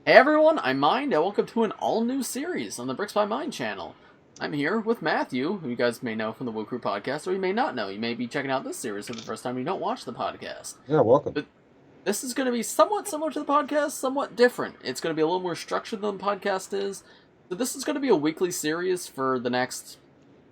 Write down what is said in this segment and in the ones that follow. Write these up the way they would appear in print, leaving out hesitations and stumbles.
Hey everyone, I'm Mind, and welcome to an all-new series on the Bricks by Mind channel. I'm here with Matthew, who you guys may know from the Woo Crew podcast, or you may not know. You may be checking out this series for the first time and you don't watch the podcast. Yeah, welcome. But this is going to be somewhat similar to the podcast, somewhat different. It's going to be a little more structured than the podcast is. So this is going to be a weekly series for the next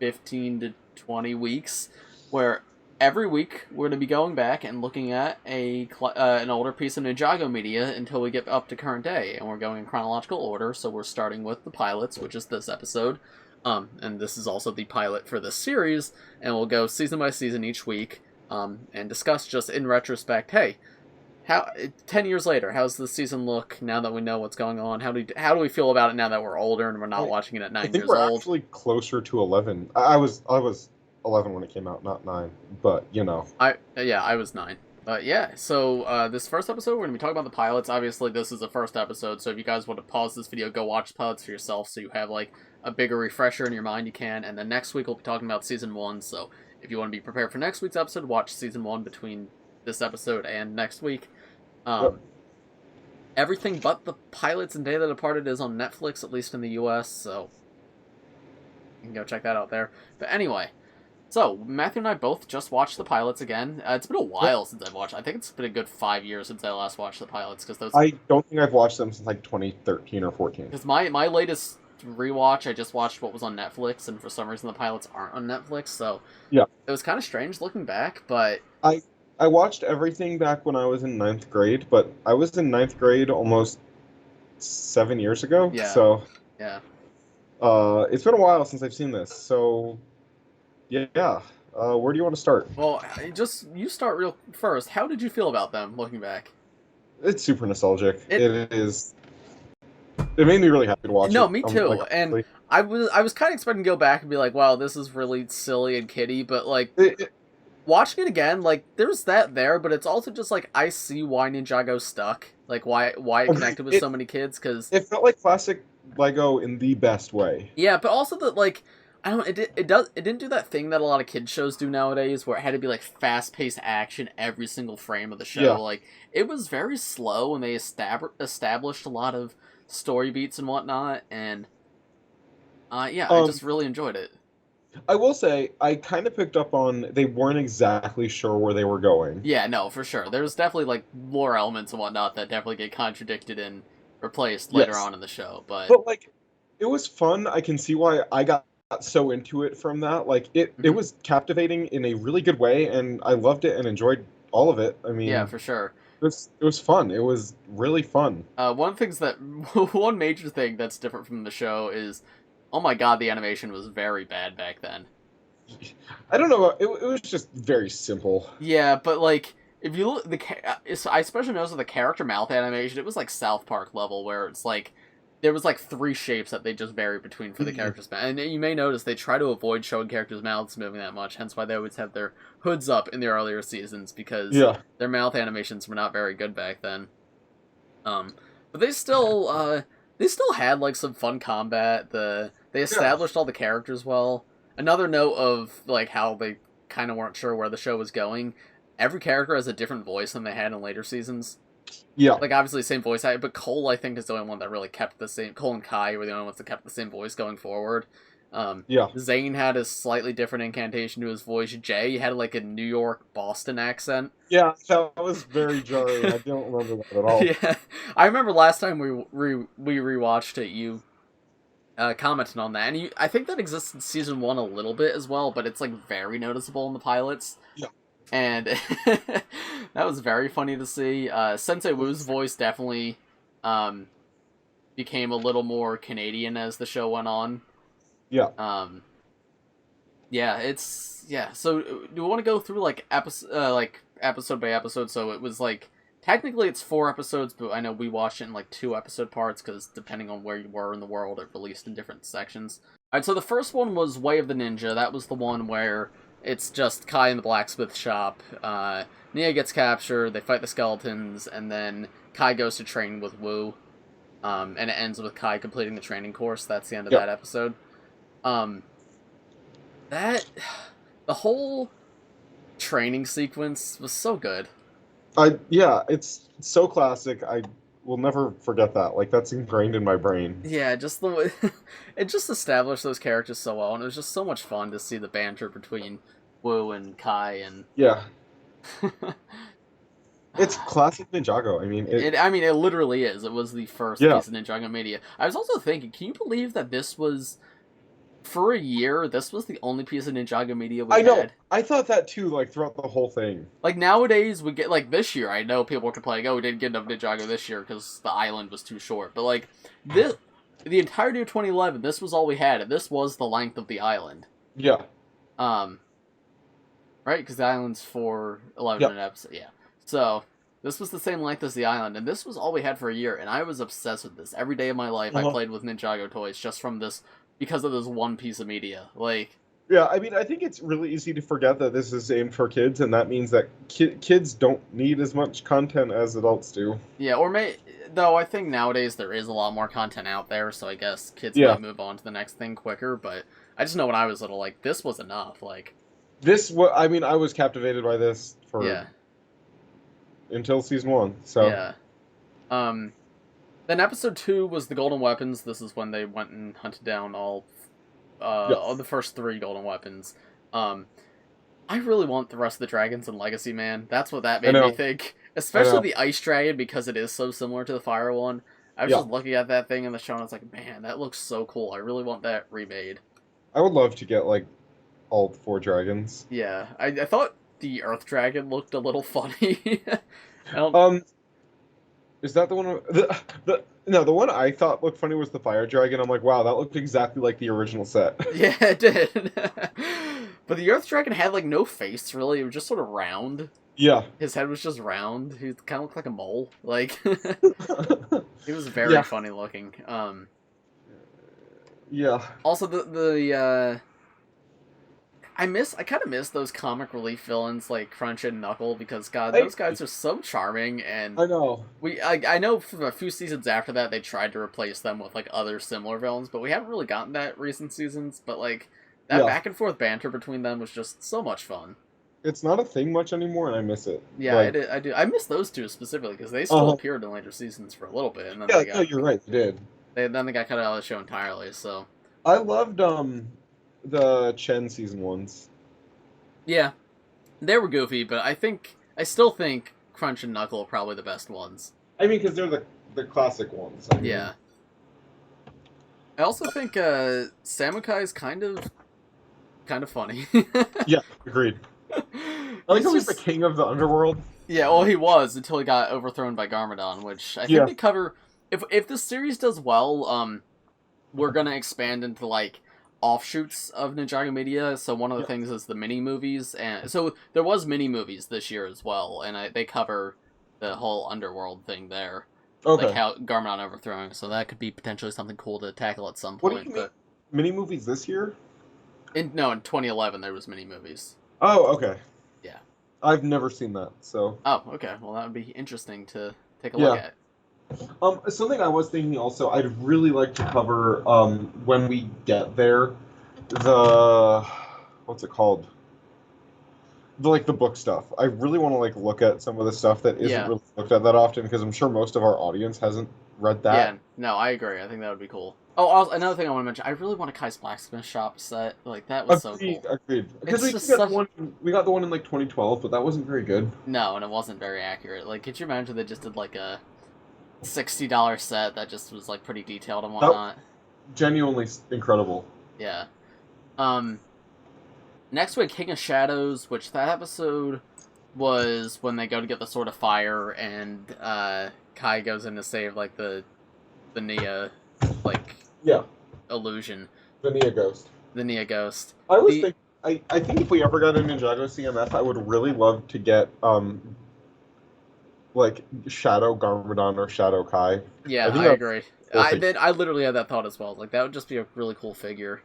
15 to 20 weeks, where every week we're going to be going back and looking at an older piece of Ninjago media until we get up to current day, and we're going in chronological order. So we're starting with the pilots, which is this episode, and this is also the pilot for this series, and we'll go season by season each week, and discuss just in retrospect, hey, how 10 years later, how's the season look now that we know what's going on? How do we feel about it now that we're older and we're not watching it at 9 I think years we're old? actually closer to 11. I was 11 when it came out, not 9. But you know, I was 9. But yeah, so this first episode we're gonna be talking about the pilots. Obviously, this is the first episode, so if you guys want to pause this video, go watch the pilots for yourself, so you have like a bigger refresher in your mind. You can, and then next week we'll be talking about season 1. So if you want to be prepared for next week's episode, watch season 1 between this episode and next week. Yep. Everything but the pilots and Day That Departed is on Netflix, at least in the US, so you can go check that out there. But anyway, so Matthew and I both just watched the pilots again. It's been a while since I've watched. I think it's been a good 5 years since I last watched the pilots, because I don't think I've watched them since like 2013 or 14. Because my latest rewatch, I just watched what was on Netflix, and for some reason the pilots aren't on Netflix, so Yeah, it was kind of strange looking back, but I watched everything back when I was in 9th grade, but I was in 9th grade almost 7 years ago. Yeah. So yeah. it's been a while since I've seen this. So yeah, where do you want to start? Well, you start real first. How did you feel about them looking back? It's super nostalgic. It is. It made me really happy to watch it. No, me too. Like, and I was kind of expecting to go back and be like, wow, this is really silly and kiddie, but like watching it again, like there's that there, but it's also just like I see why Ninjago stuck, like why it connected with so many kids, because it felt like classic Lego in the best way. Yeah, but also that like I don't it didn't do that thing that a lot of kids shows do nowadays, where it had to be like fast paced action every single frame of the show. Yeah. Like it was very slow, and they established a lot of story beats and whatnot, and I just really enjoyed it. I will say, I kind of picked up on they weren't exactly sure where they were going. Yeah, no, for sure. There's definitely like lore elements and whatnot that definitely get contradicted and replaced later on in the show, but like it was fun. I can see why I got so into it from that. Like it was captivating in a really good way, and I loved it and enjoyed all of it. I mean, yeah, for sure. It was fun. It was really fun. One major thing that's different from the show is, oh my god, the animation was very bad back then. I don't know. It was just very simple. Yeah, but like if you look, I especially noticed with the character mouth animation, it was like South Park level, where it's like there was like 3 shapes that they just varied between for the characters' mouth. And you may notice they try to avoid showing characters' mouths moving that much, hence why they always have their hoods up in the earlier seasons, because their mouth animations were not very good back then. But they still had like some fun combat. They established all the characters well. Another note of like how they kind of weren't sure where the show was going. Every character has a different voice than they had in later seasons. Yeah. Like, obviously, same voice actor, but Cole, I think, is the only one that really kept the same... Cole and Kai were the only ones that kept the same voice going forward. Zane had a slightly different incantation to his voice. Jay had, like, a New York, Boston accent. Yeah, that was very jarring. I don't remember that at all. Yeah. I remember last time we rewatched it, you commented on that, and I think that exists in Season 1 a little bit as well, but it's, like, very noticeable in the pilots. Yeah. And that was very funny to see. Sensei Wu's voice definitely became a little more Canadian as the show went on. Yeah. So do we want to go through like episode by episode? So it was like technically it's 4 episodes, but I know we watched it in like 2 episode parts because depending on where you were in the world, it released in different sections. All right, so the first one was Way of the Ninja. That was the one where it's just Kai in the blacksmith shop. Nia gets captured, they fight the skeletons, and then Kai goes to train with Wu. And it ends with Kai completing the training course. That's the end of that episode. The whole training sequence was so good. Yeah, it's so classic. will never forget that. Like, that's ingrained in my brain. Yeah, just the way it just established those characters so well, and it was just so much fun to see the banter between Wu and Kai and. Yeah, it's classic Ninjago. I mean, I mean, it literally is. It was the first yeah, piece of Ninjago media. I was also thinking, can you believe that this was, for a year, this was the only piece of Ninjago media we I know. had? I thought that too, like throughout the whole thing. Like, nowadays, we get, like, this year, I know people were complaining, oh, we didn't get enough Ninjago this year because the island was too short. But, like, the entirety of 2011, this was all we had, and this was the length of the island. Yeah. Right? Because the island's 411 Yep. an episode, yeah. So, this was the same length as the island, and this was all we had for a year, and I was obsessed with this. Every day of my life, I played with Ninjago toys just from this, because of this one piece of media. Like, Yeah, I mean, I think it's really easy to forget that this is aimed for kids, and that means that kids don't need as much content as adults do. yeah, though I think nowadays there is a lot more content out there, so I guess kids Yeah. might move on to the next thing quicker, but I just know when I was little, like, this was enough, like... I mean, I was captivated by this for until season 1. So yeah. Then episode 2 was the Golden Weapons. This is when they went and hunted down all the first 3 Golden Weapons. I really want the rest of the dragons in Legacy, man. That's what that made me think. Especially the Ice Dragon, because it is so similar to the Fire one. I was just looking at that thing in the show, and I was like, man, that looks so cool. I really want that remade. I would love to get, like, all 4 dragons. Yeah, I thought the Earth Dragon looked a little funny. Is that the one? The one I thought looked funny was the Fire Dragon. I'm like, wow, that looked exactly like the original set. Yeah, it did. But the Earth Dragon had, like, no face, really. It was just sort of round. Yeah. His head was just round. He kind of looked like a mole. Like, he was very funny looking. Yeah. Also, I kind of miss those comic relief villains like Crunch and Knuckle, because God, those guys are so charming, and I know. I know for a few seasons after that they tried to replace them with like other similar villains, but we haven't really gotten that recent seasons. But like that back and forth banter between them was just so much fun. It's not a thing much anymore, and I miss it. Yeah, I do. I miss those two specifically because they still appeared in later seasons for a little bit, and then no, you're right, they did. Then they got cut out of the show entirely. So I loved the Chen season 1s. Yeah, they were goofy, but I still think Crunch and Knuckle are probably the best ones. I mean, because they're the classic ones. I mean, yeah. I also think Samukai is kind of funny. Yeah, agreed. I like how he's the king of the underworld. Yeah, well, he was until he got overthrown by Garmadon, which I think they cover. If this series does well, we're gonna expand into like offshoots of Ninjago media. So one of the things is the mini movies, and so there was mini movies this year as well, and they cover the whole underworld thing there. Okay. Like how Garmadon overthrowing. So that could be potentially something cool to tackle at some point. What do you mean? Mini movies this year? In 2011 there was mini movies. Oh, okay. Yeah. I've never seen that, so. Oh, okay. Well, that would be interesting to take a look at. Something I was thinking also, I'd really like to cover, when we get there, what's it called? The book stuff. I really want to, look at some of the stuff that isn't really looked at that often, because I'm sure most of our audience hasn't read that. Yeah, no, I agree. I think that would be cool. Oh, also, another thing I want to mention, I really want a Kai's Blacksmith Shop set. Like, that was so cool. Agreed. Because we got the one in, 2012, but that wasn't very good. No, and it wasn't very accurate. Like, could you imagine they just did, a $60 set that just was, pretty detailed and whatnot? Genuinely incredible. Yeah. Next week, King of Shadows, which that episode was when they go to get the Sword of Fire, and Kai goes in to save, the Nia, illusion. The Nia Ghost. The Nia Ghost. I was thinking, I think if we ever got a Ninjago CMF, I would really love to get, Shadow Garmadon or Shadow Kai. Yeah, I agree. I literally had that thought as well. That would just be a really cool figure.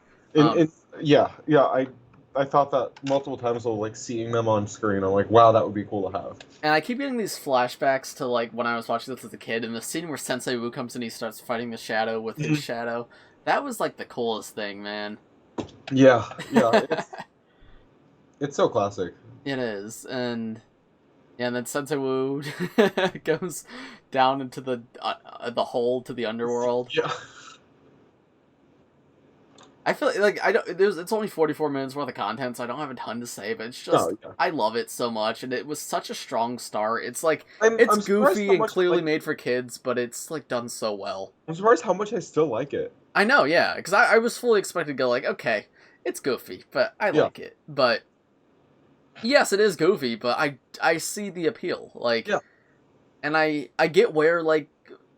I thought that multiple times while seeing them on screen. I'm like, wow, that would be cool to have. And I keep getting these flashbacks to when I was watching this as a kid, and the scene where Sensei Wu comes in, he starts fighting the shadow with his shadow. That was the coolest thing, man. Yeah. It's so classic. It is, and Yeah, and then Sensei Wu goes down into the hole to the underworld. Yeah. I feel like I don't. It's only 44 minutes worth of content, so I don't have a ton to say. But it's just Yeah. I love it so much, and it was such a strong start. It's like I'm it's surprised goofy how and much, clearly like, made for kids, but it's like done so well. I'm surprised how much I still like it. I know, yeah, because I was fully expected to go like, okay, it's goofy, but I Yeah. like it. But yes, it is goofy, but I see the appeal, like, Yeah. and I get where like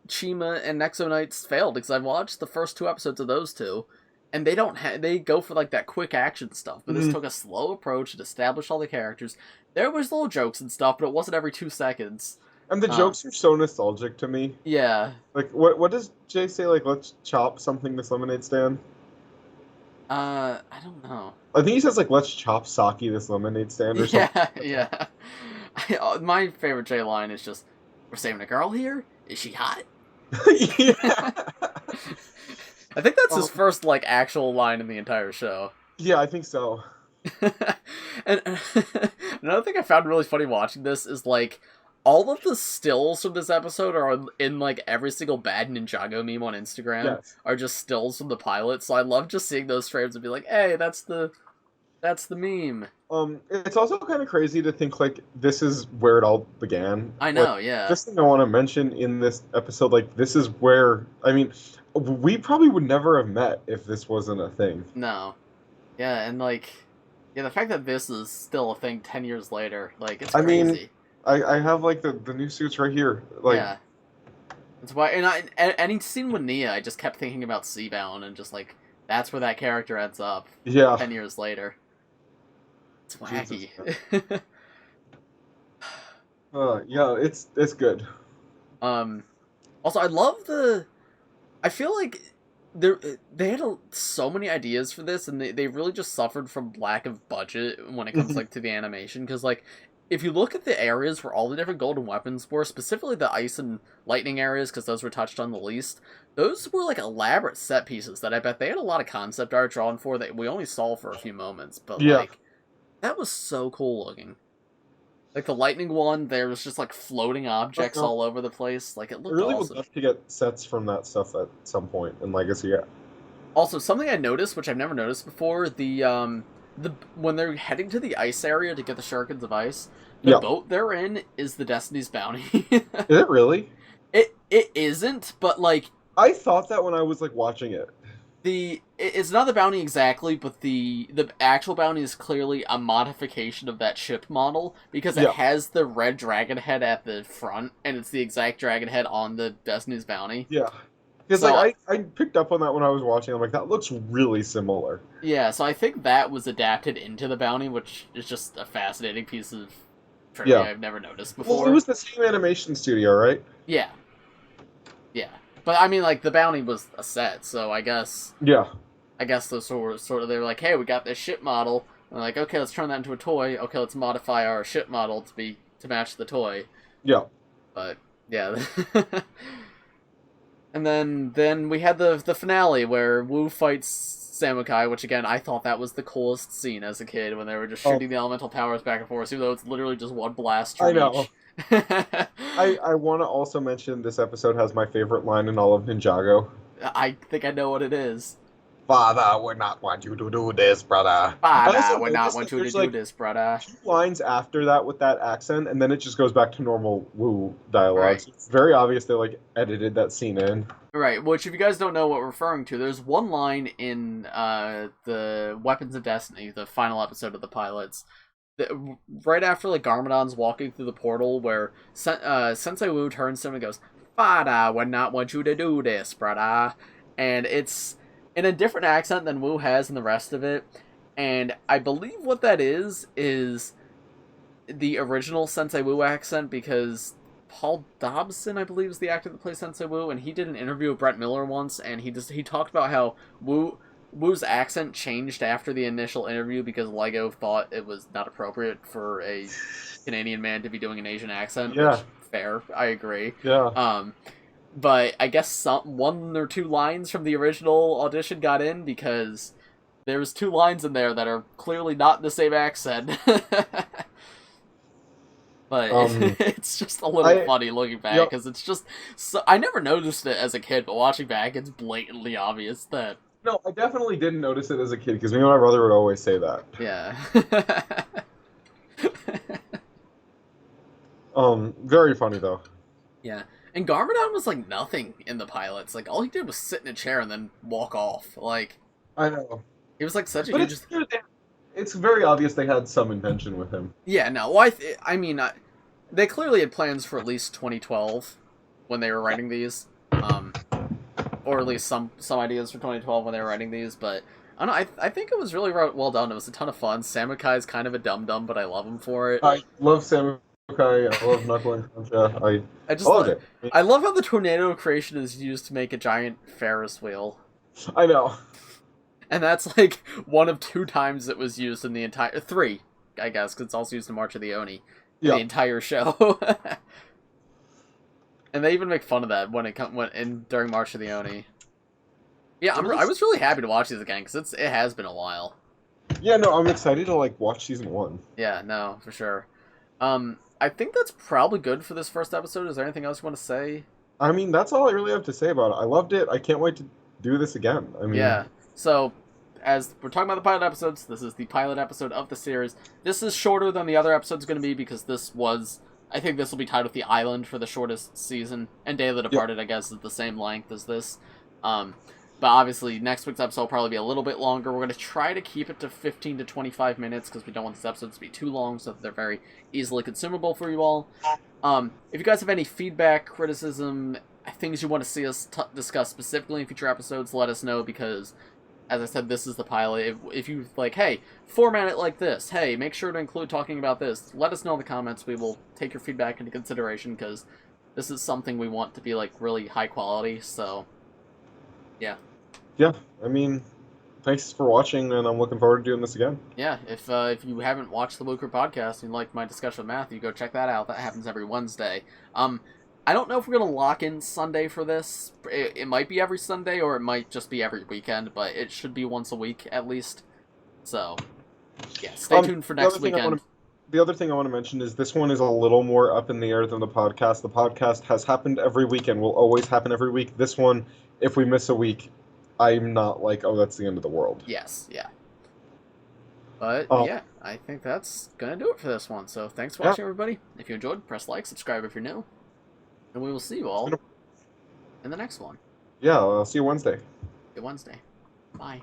Chima and Nexo Knights failed because I've watched the first 2 episodes of those two. And they don't they go for like that quick action stuff, but this took a slow approach to establish all the characters. There was little jokes and stuff, but it wasn't every 2 seconds. And the jokes are so nostalgic to me. Yeah. Like, what does Jay say? Like, let's chop something this lemonade stand? I don't know. I think he says, like, let's chop Saki this lemonade stand or something. Yeah. My favorite J line is just, we're saving a girl here? Is she hot? Yeah. I think that's his first, like, actual line in the entire show. Yeah, I think so. And another thing I found really funny watching this is, like, all of the stills from this episode are in, like, every single bad Ninjago meme on Instagram are just stills from the pilot, so I love just seeing those frames and be like, hey, that's the meme. It's also kind of crazy to think, like, this is where it all began. I know, like, yeah. Just thing I want to mention in this episode, like, this is where, I mean, we probably would never have met if this wasn't a thing. No. Yeah, and, like, yeah, the fact that this is still a thing 10 years later, like, it's crazy. I mean, I have, like, the new suits right here. Like, yeah. That's why, and any scene with Nia, I just kept thinking about Seabound, and just, like, that's where that character ends up. Yeah. 10 years later. It's wacky. Yeah, it's good. Also, I love I feel like they had so many ideas for this, and they really just suffered from lack of budget when it comes like to the animation. Because like, if you look at the areas where all the different golden weapons were, specifically the ice and lightning areas, because those were touched on the least, those were like elaborate set pieces that I bet they had a lot of concept art drawn for that we only saw for a few moments. But like, that was so cool looking. Like, the lightning one, there was just, like, floating objects all over the place. Like, it looked awesome. I really would love to get sets from that stuff at some point in Legacy, yeah. Also, something I noticed, which I've never noticed before, when they're heading to the ice area to get the shurikens of ice, the boat they're in is the Destiny's Bounty. Is it really? It isn't, but, like... I thought that when I was, like, watching it. It's not the bounty exactly, but the actual bounty is clearly a modification of that ship model, because it has the red dragon head at the front, and it's the exact dragon head on the Destiny's Bounty. Yeah. Because like, I picked up on that when I was watching. I'm like, that looks really similar. Yeah, so I think that was adapted into the bounty, which is just a fascinating piece of trivia I've never noticed before. Well, it was the same animation studio, right? Yeah. Yeah. But, I mean, like, the bounty was a set, so I guess... Yeah. I guess those sort of they were like, hey, we got this ship model. And they're like, okay, let's turn that into a toy. Okay, let's modify our ship model to match the toy. Yeah. But, yeah. And then we had the finale where Wu fights Samukai, which, again, I thought that was the coolest scene as a kid when they were just shooting the elemental powers back and forth, even though it's literally just one blast from each. I want to also mention this episode has my favorite line in all of Ninjago. I think I know what it is. Father would not want you to do this, brother. Father would not want you to do this, brother. 2 lines after that with that accent, and then it just goes back to normal Wu dialogue. Right. So it's very obvious they like edited that scene in. Right, which if you guys don't know what we're referring to, there's one line in the Weapons of Destiny, the final episode of the pilots, right after like Garmadon's walking through the portal, where Sensei Wu turns to him and goes, "Father would not want you to do this, brother," and it's in a different accent than Wu has in the rest of it, and I believe what that is the original Sensei Wu accent, because Paul Dobson, I believe, is the actor that plays Sensei Wu, and he did an interview with Brett Miller once, and he talked about how Wu's accent changed after the initial interview because LEGO thought it was not appropriate for a Canadian man to be doing an Asian accent. Yeah. Which, fair, I agree. Yeah. But I guess 1 or 2 lines from the original audition got in because there's 2 lines in there that are clearly not in the same accent. But Um, it's just a little funny looking back, yeah. because it's just... So, I never noticed it as a kid, but watching back, it's blatantly obvious that... No, I definitely didn't notice it as a kid because me and my brother would always say that. Yeah. Very funny though. Yeah. And Garmadon was like nothing in the pilots. Like, all he did was sit in a chair and then walk off. Like, I know. it was like such a But huge... it's very obvious they had some intention with him. Yeah, no, well, I mean, they clearly had plans for at least 2012 when they were writing these. Or at least some ideas for 2012 when they were writing these, but I don't know, I think it was really well done. It was a ton of fun. Samukai's kind of a dum-dum, but I love him for it. I love Samukai, I love Knuckle and Concha. I love it. I love how the tornado creation is used to make a giant Ferris wheel. I know. And that's like one of 2 times it was used in the entire... 3, I guess, because it's also used in March of the Oni. The entire show. And they even make fun of that when it went in during March of the Oni. Yeah, I was really happy to watch these again because it has been a while. Yeah, no, I'm excited to like watch season 1. Yeah, no, for sure. I think that's probably good for this first episode. Is there anything else you want to say? I mean, that's all I really have to say about it. I loved it. I can't wait to do this again. I mean, yeah. So, as we're talking about the pilot episodes, this is the pilot episode of the series. This is shorter than the other episode's going to be because this was... I think this will be titled The Island for the shortest season, and Day of the Departed, I guess, is the same length as this. But obviously, next week's episode will probably be a little bit longer. We're going to try to keep it to 15 to 25 minutes, because we don't want these episodes to be too long, so that they're very easily consumable for you all. If you guys have any feedback, criticism, things you want to see us discuss specifically in future episodes, let us know, because... As I said, this is the pilot. If you like, hey, format it like this. Hey, make sure to include talking about this. Let us know in the comments. We will take your feedback into consideration because this is something we want to be like really high quality. So, yeah. Yeah, I mean, thanks for watching, and I'm looking forward to doing this again. Yeah, if you haven't watched the Wooker podcast and you like my discussion with Matthew, go check that out. That happens every Wednesday. I don't know if we're going to lock in Sunday for this. It might be every Sunday, or it might just be every weekend, but it should be once a week, at least. So, yeah, stay tuned for next weekend. The other thing I want to mention is this one is a little more up in the air than the podcast. The podcast has happened every weekend, will always happen every week. This one, if we miss a week, I'm not like, oh, that's the end of the world. Yes, yeah. But, yeah, I think that's going to do it for this one. So, thanks for watching, everybody. If you enjoyed, press like, subscribe if you're new. And we will see you all in the next one. Yeah, I'll see you Wednesday. See you Wednesday. Bye.